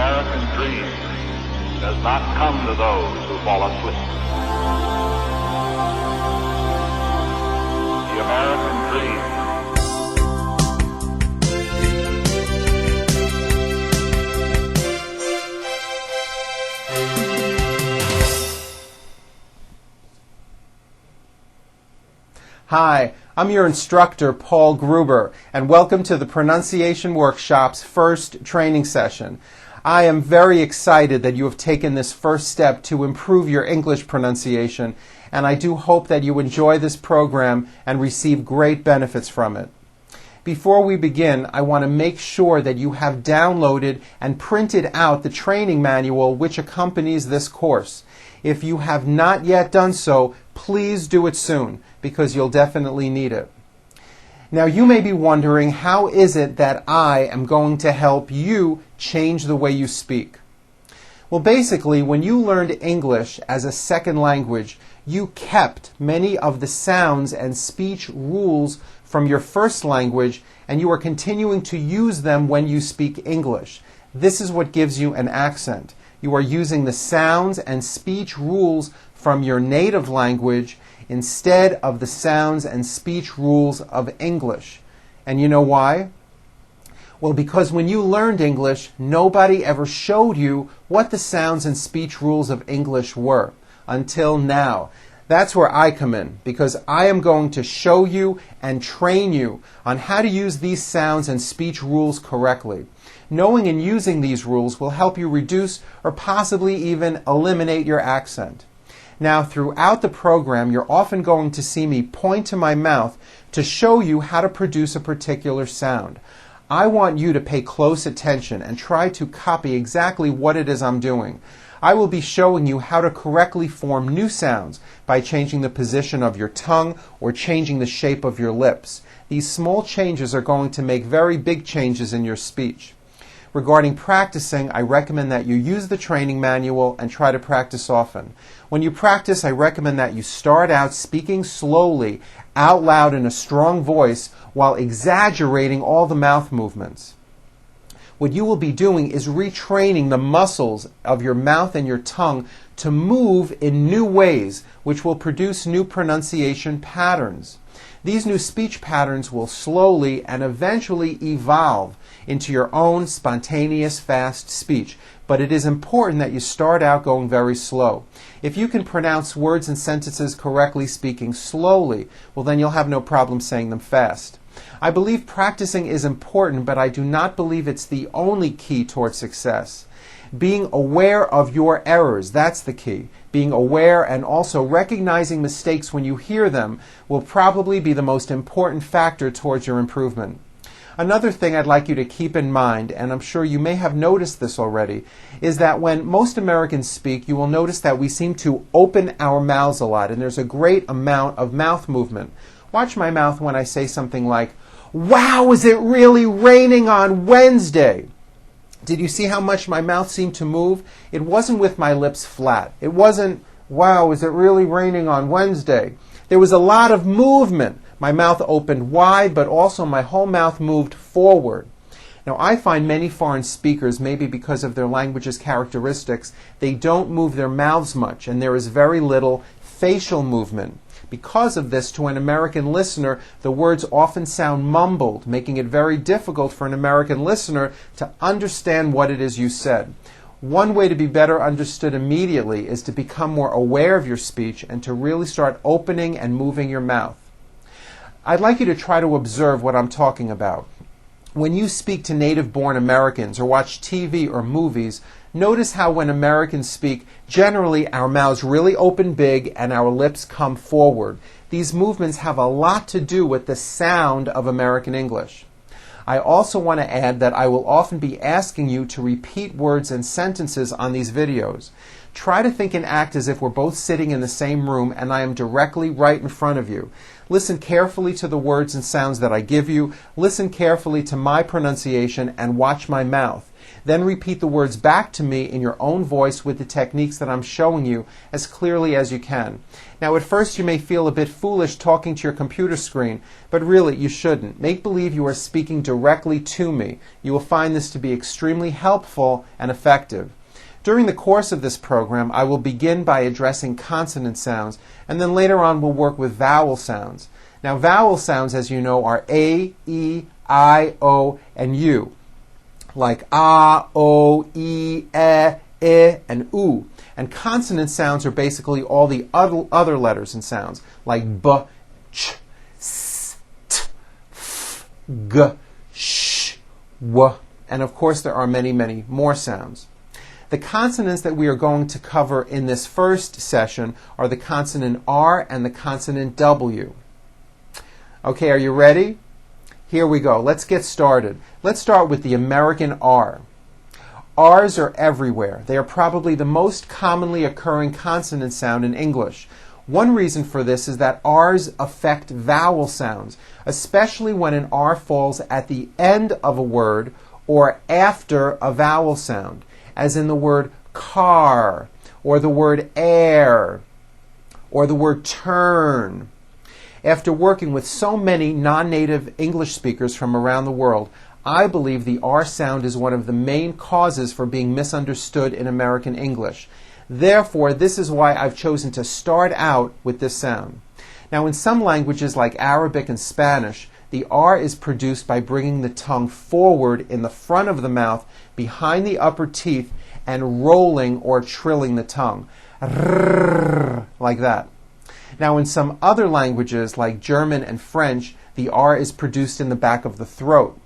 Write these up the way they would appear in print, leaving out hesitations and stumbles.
American dream does not come to those who fall asleep. The American dream. Hi, I'm your instructor, Paul Gruber, and welcome to the Pronunciation Workshop's first training session. I am very excited that you have taken this first step to improve your English pronunciation, and I do hope that you enjoy this program and receive great benefits from it. Before we begin, I want to make sure that you have downloaded and printed out the training manual which accompanies this course. If you have not yet done so, please do it soon, because you'll definitely need it. Now, you may be wondering, how is it that I am going to help you change the way you speak? Well, basically, when you learned English as a second language, you kept many of the sounds and speech rules from your first language, and you are continuing to use them when you speak English. This is what gives you an accent. You are using the sounds and speech rules from your native language instead of the sounds and speech rules of English. And you know why? Well, because when you learned English, nobody ever showed you what the sounds and speech rules of English were until now. That's where I come in, because I am going to show you and train you on how to use these sounds and speech rules correctly. Knowing and using these rules will help you reduce or possibly even eliminate your accent. Now, throughout the program, you're often going to see me point to my mouth to show you how to produce a particular sound. I want you to pay close attention and try to copy exactly what it is I'm doing. I will be showing you how to correctly form new sounds by changing the position of your tongue or changing the shape of your lips. These small changes are going to make very big changes in your speech. Regarding practicing, I recommend that you use the training manual and try to practice often. When you practice, I recommend that you start out speaking slowly, out loud in a strong voice, while exaggerating all the mouth movements. What you will be doing is retraining the muscles of your mouth and your tongue to move in new ways, which will produce new pronunciation patterns. These new speech patterns will slowly and eventually evolve into your own spontaneous, fast speech. But it is important that you start out going very slow. If you can pronounce words and sentences correctly speaking slowly, well, then you'll have no problem saying them fast. I believe practicing is important, but I do not believe it's the only key towards success. Being aware of your errors, that's the key. Being aware and also recognizing mistakes when you hear them will probably be the most important factor towards your improvement. Another thing I'd like you to keep in mind, and I'm sure you may have noticed this already, is that when most Americans speak, you will notice that we seem to open our mouths a lot, and there's a great amount of mouth movement. Watch my mouth when I say something like, "Wow, is it really raining on Wednesday?" Did you see how much my mouth seemed to move? It wasn't with my lips flat. It wasn't, "Wow, is it really raining on Wednesday?" There was a lot of movement. My mouth opened wide, but also my whole mouth moved forward. Now, I find many foreign speakers, maybe because of their language's characteristics, they don't move their mouths much, and there is very little facial movement. Because of this, to an American listener, the words often sound mumbled, making it very difficult for an American listener to understand what it is you said. One way to be better understood immediately is to become more aware of your speech and to really start opening and moving your mouth. I'd like you to try to observe what I'm talking about. When you speak to native-born Americans or watch TV or movies, notice how when Americans speak, generally our mouths really open big and our lips come forward. These movements have a lot to do with the sound of American English. I also want to add that I will often be asking you to repeat words and sentences on these videos. Try to think and act as if we're both sitting in the same room and I am directly right in front of you. Listen carefully to the words and sounds that I give you. Listen carefully to my pronunciation and watch my mouth. Then repeat the words back to me in your own voice with the techniques that I'm showing you as clearly as you can. Now, at first you may feel a bit foolish talking to your computer screen, but really you shouldn't. Make believe you are speaking directly to me. You will find this to be extremely helpful and effective. During the course of this program, I will begin by addressing consonant sounds, and then later on we'll work with vowel sounds. Now, vowel sounds, as you know, are A, E, I, O, and U, like A, O, E, and U. And consonant sounds are basically all the other letters and sounds, like B, Ch, S, T, F, G, Sh, W, and of course there are many, many more sounds. The consonants that we are going to cover in this first session are the consonant R and the consonant W. Okay, are you ready? Here we go. Let's get started. Let's start with the American R. R's are everywhere. They are probably the most commonly occurring consonant sound in English. One reason for this is that R's affect vowel sounds, especially when an R falls at the end of a word or after a vowel sound, as in the word car, or the word air, or the word turn. After working with so many non-native English speakers from around the world, I believe the R sound is one of the main causes for being misunderstood in American English. Therefore, this is why I've chosen to start out with this sound. Now, in some languages like Arabic and Spanish, the R is produced by bringing the tongue forward in the front of the mouth, behind the upper teeth, and rolling or trilling the tongue. Like that. Now, in some other languages like German and French, the R is produced in the back of the throat.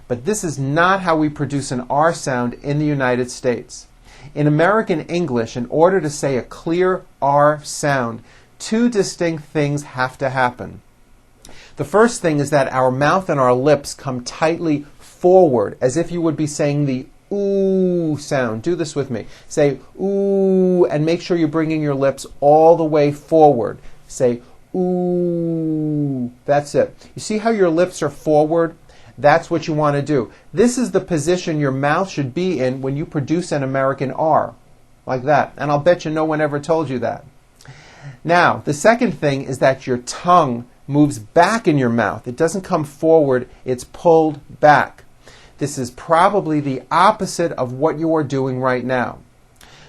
But this is not how we produce an R sound in the United States. In American English, in order to say a clear R sound, two distinct things have to happen. The first thing is that our mouth and our lips come tightly forward, as if you would be saying the ooh sound. Do this with me. Say ooh, and make sure you're bringing your lips all the way forward. Say ooh. That's it. You see how your lips are forward? That's what you want to do. This is the position your mouth should be in when you produce an American R. Like that. And I'll bet you no one ever told you that. Now, the second thing is that your tongue moves back in your mouth. It doesn't come forward, it's pulled back. This is probably the opposite of what you are doing right now.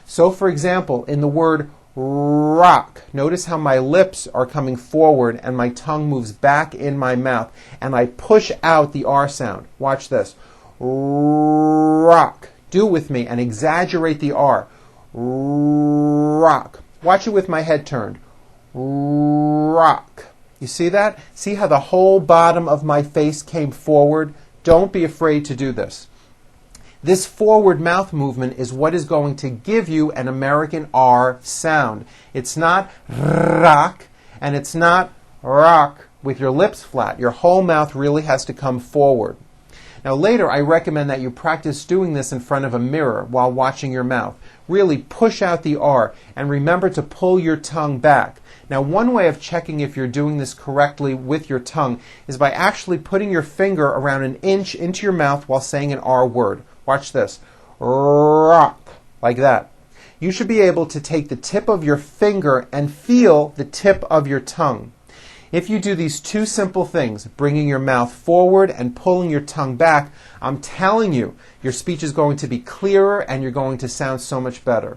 So, for example, in the word rock, notice how my lips are coming forward and my tongue moves back in my mouth, and I push out the R sound. Watch this. Rock. Do it with me and exaggerate the R. Rock. Watch it with my head turned. Rock. You see that? See how the whole bottom of my face came forward? Don't be afraid to do this. This forward mouth movement is what is going to give you an American R sound. It's not rock, and it's not rock with your lips flat. Your whole mouth really has to come forward. Now later, I recommend that you practice doing this in front of a mirror while watching your mouth. Really push out the R, and remember to pull your tongue back. Now, one way of checking if you're doing this correctly with your tongue is by actually putting your finger around an inch into your mouth while saying an R word. Watch this. Rock. Like that. You should be able to take the tip of your finger and feel the tip of your tongue. If you do these two simple things, bringing your mouth forward and pulling your tongue back, I'm telling you, your speech is going to be clearer and you're going to sound so much better.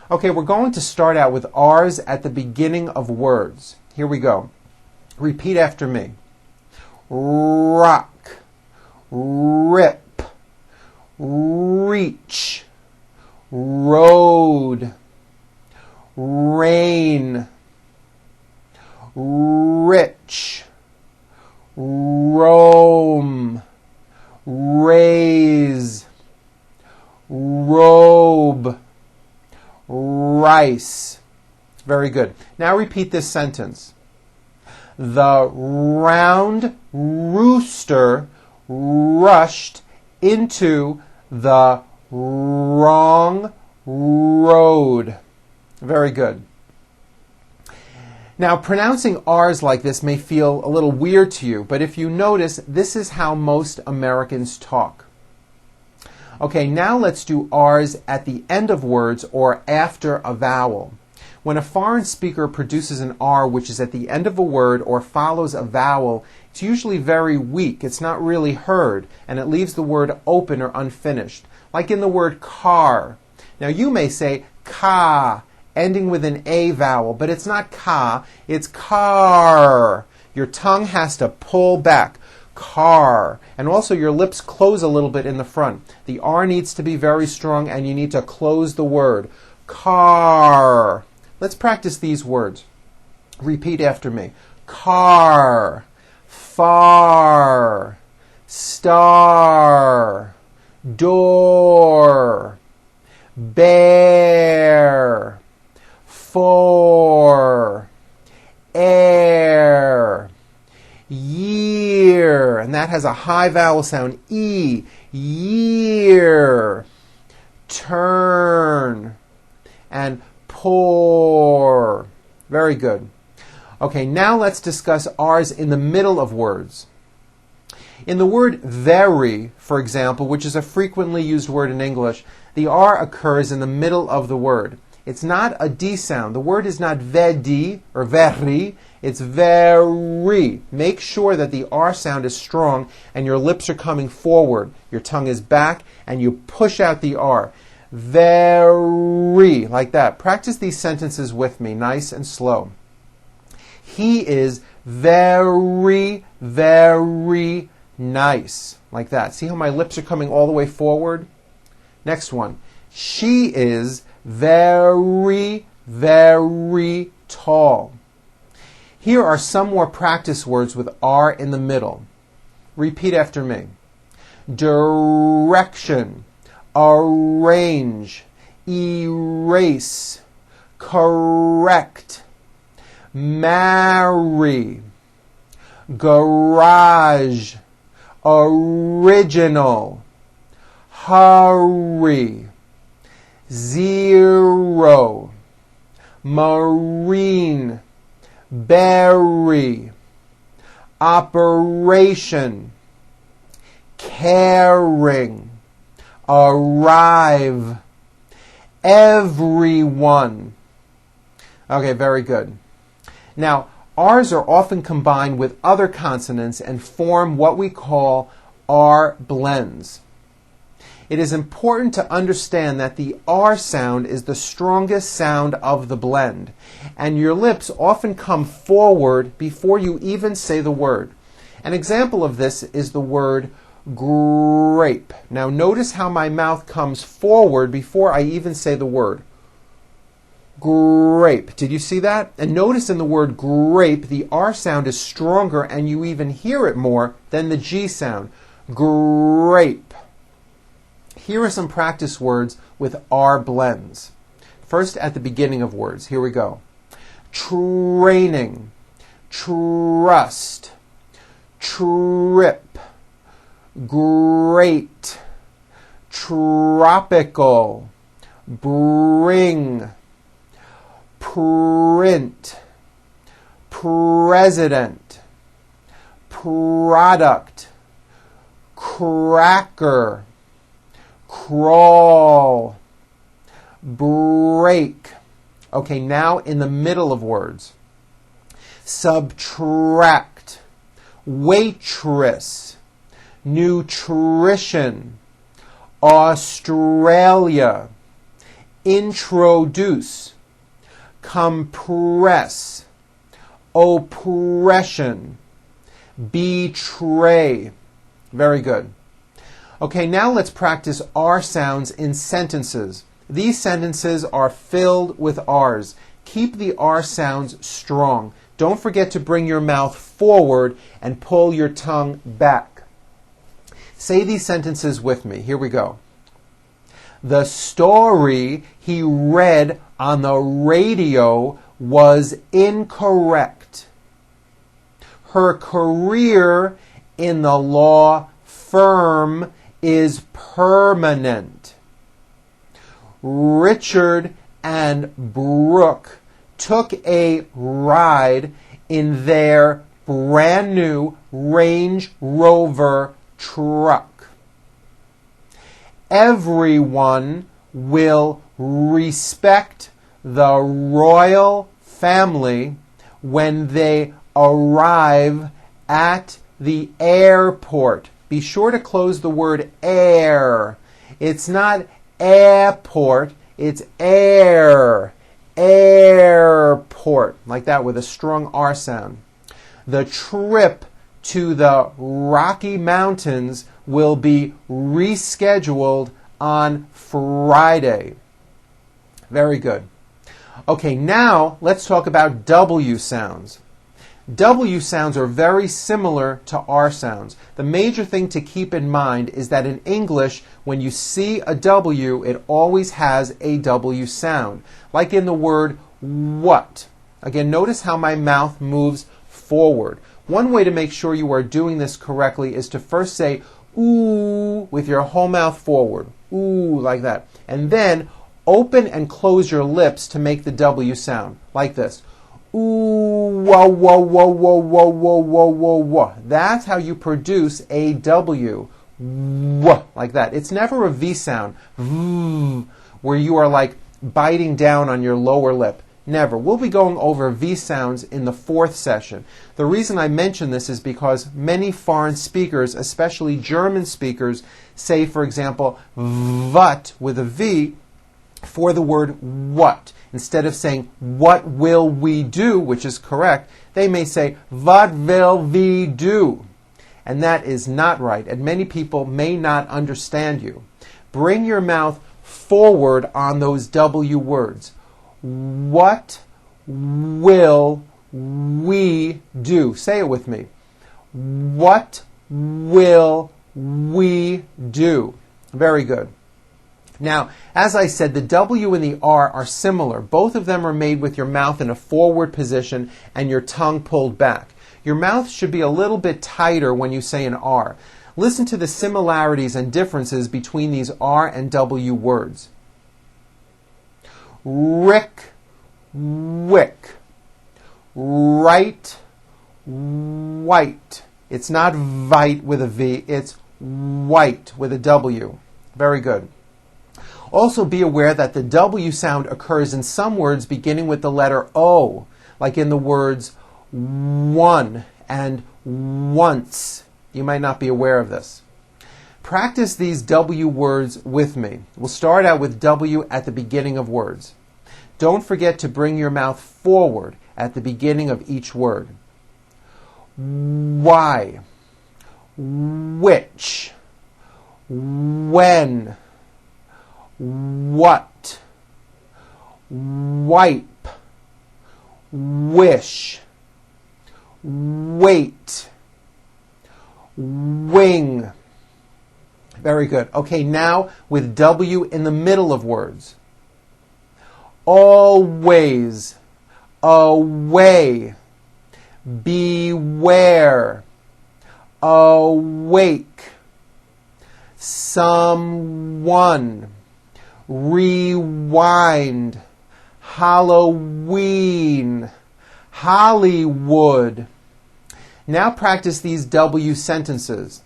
Okay, we're going to start out with R's at the beginning of words. Here we go. Repeat after me. Rock, rip, reach, road, rain, rich, roam, raise, robe, rice. Very good. Now repeat this sentence. The round rooster rushed into the wrong road. Very good. Now, pronouncing R's like this may feel a little weird to you, but if you notice, this is how most Americans talk. Okay, now let's do R's at the end of words or after a vowel. When a foreign speaker produces an R which is at the end of a word or follows a vowel, it's usually very weak. It's not really heard, and it leaves the word open or unfinished. Like in the word car. Now you may say ka, ending with an A vowel, but it's not ka, it's car. Your tongue has to pull back. Car. And also your lips close a little bit in the front. The R needs to be very strong and you need to close the word. Car. Let's practice these words. Repeat after me. Car, far, star, door, bear, for, air, year, and that has a high vowel sound, E, year, turn, and pour. Very good. Okay, now let's discuss R's in the middle of words. In the word very, for example, which is a frequently used word in English, the R occurs in the middle of the word. It's not a D sound. The word is not vedi or very, it's very. Make sure that the R sound is strong and your lips are coming forward. Your tongue is back and you push out the R. Very, like that. Practice these sentences with me, nice and slow. He is very, very nice. Like that. See how my lips are coming all the way forward? Next one. She is very, very tall. Here are some more practice words with R in the middle. Repeat after me. Direction, arrange, erase, correct, marry, garage, original, hurry, zero, marine, berry, operation, caring, arrive, everyone. Okay, very good. Now, R's are often combined with other consonants and form what we call R blends. It is important to understand that the R sound is the strongest sound of the blend, and your lips often come forward before you even say the word. An example of this is the word grape. Now notice how my mouth comes forward before I even say the word. Grape. Did you see that? And notice in the word grape, the R sound is stronger and you even hear it more than the G sound. Grape. Here are some practice words with R blends. First, at the beginning of words. Here we go. Training, trust, trip, great, tropical, bring, print, president, product, cracker, crawl, break. Okay, now in the middle of words. Subtract, waitress, nutrition, Australia, introduce, compress, oppression, betray. Very good. Okay, now let's practice R sounds in sentences. These sentences are filled with R's. Keep the R sounds strong. Don't forget to bring your mouth forward and pull your tongue back. Say these sentences with me. Here we go. The story he read on the radio was incorrect. Her career in the law firm is permanent. Richard and Brooke took a ride in their brand new Range Rover truck. Everyone will respect the royal family when they arrive at the airport. Be sure to close the word air. It's not airport, it's air. Airport. Like that with a strong R sound. The trip to the Rocky Mountains will be rescheduled on Friday. Very good. Okay, now let's talk about W sounds. W sounds are very similar to R sounds. The major thing to keep in mind is that in English, when you see a W, it always has a W sound, like in the word what. Again, notice how my mouth moves forward. One way to make sure you are doing this correctly is to first say ooh with your whole mouth forward. Ooh, like that. And then open and close your lips to make the W sound, like this. Ooh, whoa, whoa, whoa, whoa, whoa, whoa, whoa, whoa, whoa. That's how you produce a W. Whoa, like that. It's never a V sound, where you are like biting down on your lower lip. Never. We'll be going over V sounds in the 4th session. The reason I mention this is because many foreign speakers, especially German speakers, say, for example, what with a V for the word what. Instead of saying, what will we do, which is correct, they may say, what will we do? And that is not right, and many people may not understand you. Bring your mouth forward on those W words. What will we do? Say it with me. What will we do? Very good. Now, as I said, the W and the R are similar. Both of them are made with your mouth in a forward position and your tongue pulled back. Your mouth should be a little bit tighter when you say an R. Listen to the similarities and differences between these R and W words. Rick, wick. Right, white. It's not vite with a V, it's white with a W. Very good. Also be aware that the W sound occurs in some words beginning with the letter O, like in the words one and once. You might not be aware of this. Practice these W words with me. We'll start out with W at the beginning of words. Don't forget to bring your mouth forward at the beginning of each word. Why, which, when, what, wipe, wish, wait, wing. Very good. Okay, now with W in the middle of words. Always, away, beware, awake, someone, rewind, Halloween, Hollywood. Now practice these W sentences.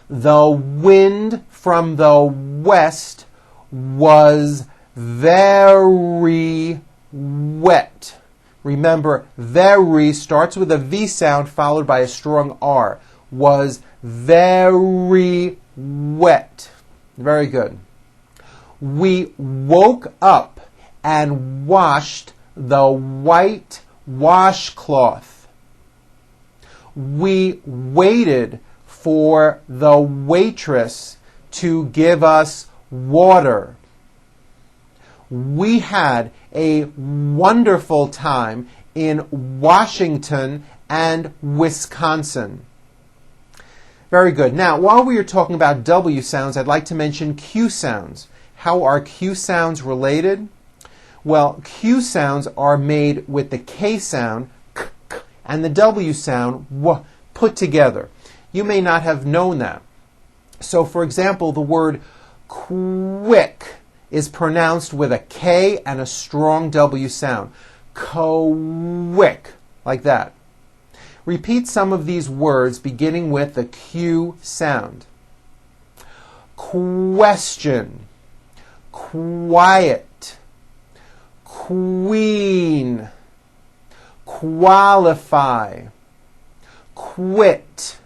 The wind from the west was very wet. Remember, very starts with a V sound followed by a strong R. Was very wet. Very good. We woke up and washed the white washcloth. We waited for the waitress to give us water. We had a wonderful time in Washington and Wisconsin. Very good. Now, while we are talking about W sounds, I'd like to mention Q sounds. How are Q sounds related? Well, Q sounds are made with the K sound, k, k, and the W sound, w, put together. You may not have known that. So, for example, the word quick is pronounced with a K and a strong W sound. Quick, like that. Repeat some of these words beginning with the Q sound. question, quiet, queen, qualify, quit,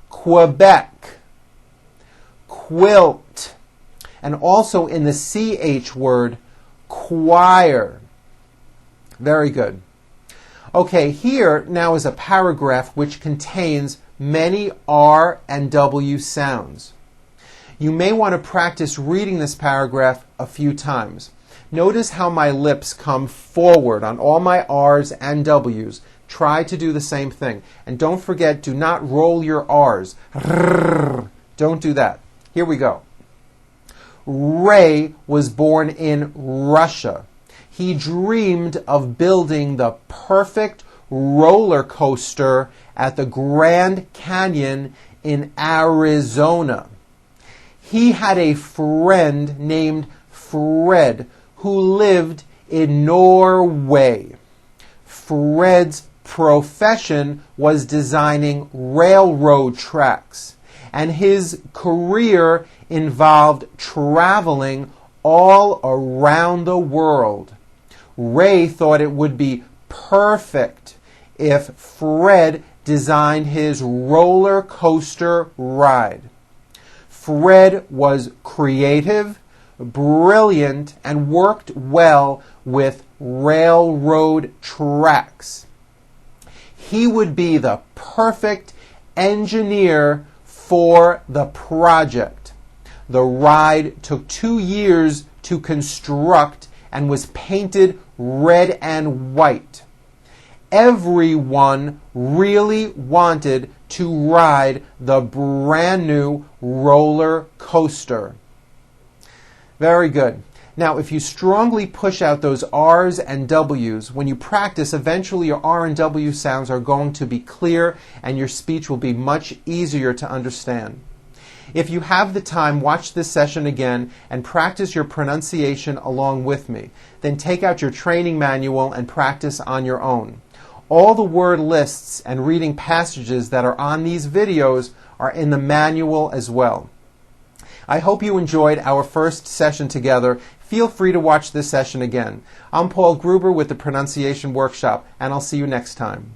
Quebec, quilt, and also in the CH word, choir. Very good. Okay, here now is a paragraph which contains many R and W sounds. You may want to practice reading this paragraph a few times. Notice how my lips come forward on all my R's and W's. Try to do the same thing. And don't forget, do not roll your R's. Don't do that. Here we go. Ray was born in Russia. He dreamed of building the perfect roller coaster at the Grand Canyon in Arizona. He had a friend named Fred who lived in Norway. Fred's profession was designing railroad tracks, and his career involved traveling all around the world. Ray thought it would be perfect if Fred designed his roller coaster ride. Fred was creative, brilliant, and worked well with railroad tracks. He would be the perfect engineer for the project. The ride took 2 years to construct and was painted red and white. Everyone really wanted to ride the brand new roller coaster. Very good. Now, if you strongly push out those R's and W's, when you practice, eventually your R and W sounds are going to be clear and your speech will be much easier to understand. If you have the time, watch this session again and practice your pronunciation along with me. Then take out your training manual and practice on your own. All the word lists and reading passages that are on these videos are in the manual as well. I hope you enjoyed our first session together. Feel free to watch this session again. I'm Paul Gruber with the Pronunciation Workshop, and I'll see you next time.